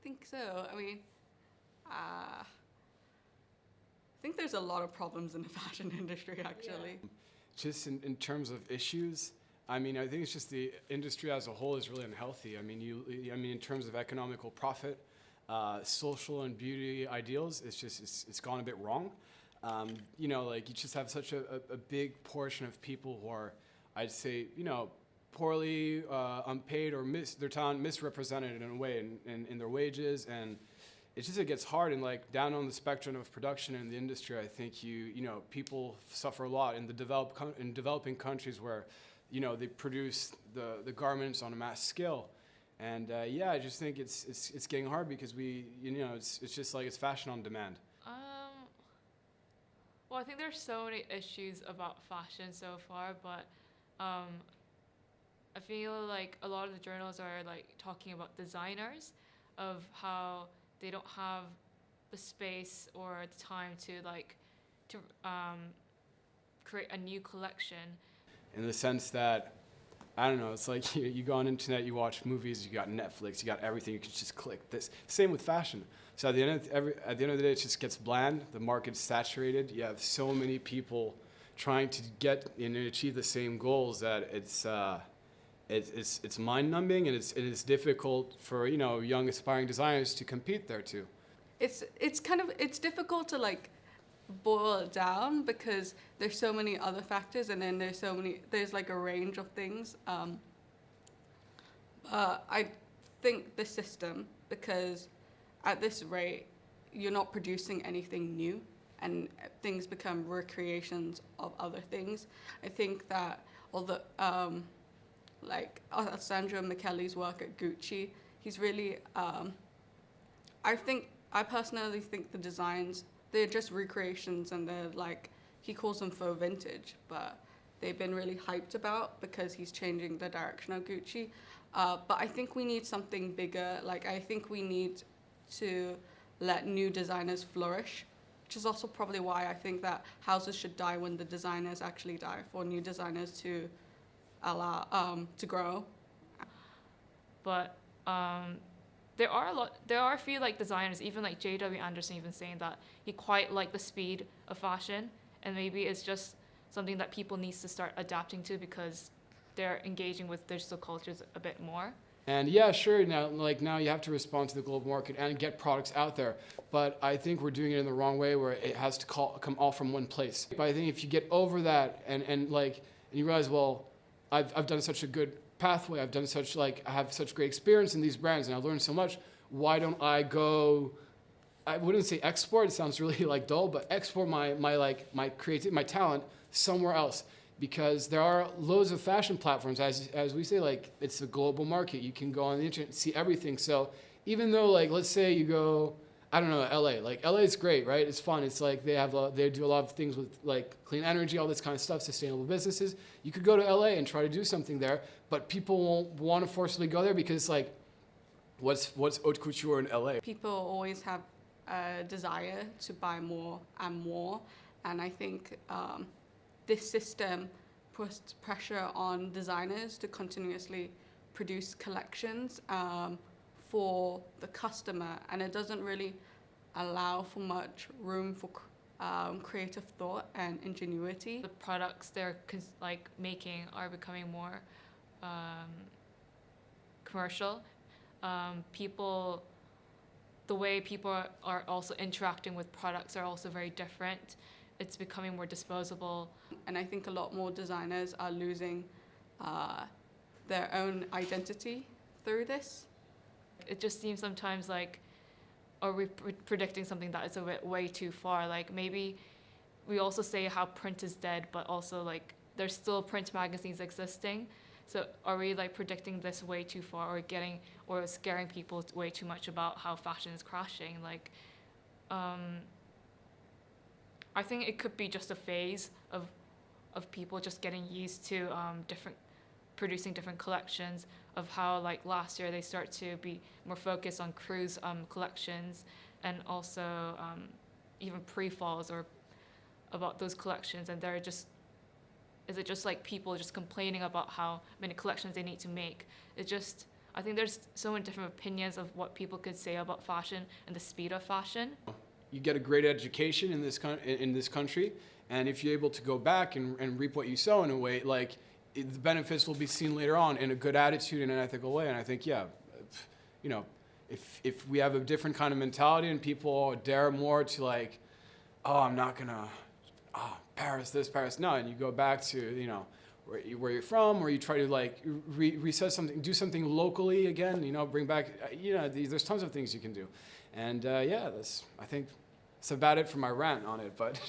Think so. I mean, I think there's a lot of problems in the fashion industry, actually. Just in terms of issues, I mean, I think it's just the industry as a whole is really unhealthy. I mean, in terms of economical profit, social and beauty ideals, it's gone a bit wrong. Like you just have such a big portion of people who are, I'd say, poorly unpaid or their talent misrepresented in a way in their wages, and it gets hard. And like down on the spectrum of production in the industry, I think people suffer a lot in in developing countries where they produce the garments on a mass scale. And I just think it's getting hard because it's just like it's fashion on demand. Well, I think there's so many issues about fashion so far, but um, I feel like a lot of the journals are like talking about designers, of how they don't have the space or the time to create a new collection. In the sense that, I don't know, it's like you go on internet, you watch movies, you got Netflix, you got everything, you can just click this. Same with fashion. So at the end of the day, it just gets bland. The market's saturated. You have so many people trying to get and achieve the same goals that it's mind-numbing, and it's difficult for young aspiring designers to compete there too. It's difficult to like boil it down because there's so many other factors, and then there's like a range of things. I think the system, because at this rate you're not producing anything new and things become recreations of other things. I think that although like Alessandro Michele's work at Gucci, he's really I personally think the designs, they're just recreations, and they're like, he calls them faux vintage, but they've been really hyped about because he's changing the direction of Gucci. But I think we need something bigger. Like, I think we need to let new designers flourish, which is also probably why I think that houses should die when the designers actually die, for new designers to allow to grow. But there are a few like designers, even like J.W. Anderson, even saying that he quite liked the speed of fashion, and maybe it's just something that people needs to start adapting to because they're engaging with digital cultures a bit more. And yeah, sure, now you have to respond to the global market and get products out there. But I think we're doing it in the wrong way, where it has to come all from one place. But I think if you get over that and you realize, well, I've done such a good pathway, I have such great experience in these brands, and I've learned so much, why don't I go, I wouldn't say export, it sounds really like dull, but export my creativity, my talent somewhere else. Because there are loads of fashion platforms, as we say, like it's a global market. You can go on the internet and see everything. So even though, like, let's say you go, I don't know, LA. Like LA is great, right? It's fun. It's like they do a lot of things with like clean energy, all this kind of stuff, sustainable businesses. You could go to LA and try to do something there, but people won't want to forcibly go there because like, what's haute couture in LA? People always have a desire to buy more and more, and I think this system puts pressure on designers to continuously produce collections for the customer, and it doesn't really allow for much room for creative thought and ingenuity. The products they're making are becoming more commercial. The way people are also interacting with products are also very different. It's becoming more disposable. And I think a lot more designers are losing their own identity through this. It just seems sometimes like, are we predicting something that is a bit way too far? Like maybe we also say how print is dead, but also like there's still print magazines existing. So are we like predicting this way too far, or scaring people way too much about how fashion is crashing? Like, I think it could be just a phase of people just getting used to producing different collections, of how like last year they start to be more focused on cruise collections, and also even pre-falls or about those collections, and is it just like people just complaining about how many collections they need to make? It just, I think there's so many different opinions of what people could say about fashion and the speed of fashion. You get a great education in this country, and if you're able to go back and reap what you sow in a way, like the benefits will be seen later on in a good attitude and an ethical way. And I think, yeah, you know, if we have a different kind of mentality and people dare more to like, oh, I'm not gonna, oh, Paris this, Paris no, and you go back to, you know, where you're from, or you try to like reset something, do something locally again, you know, bring back, you know, there's tons of things you can do. And yeah, I think that's about it for my rant on it, but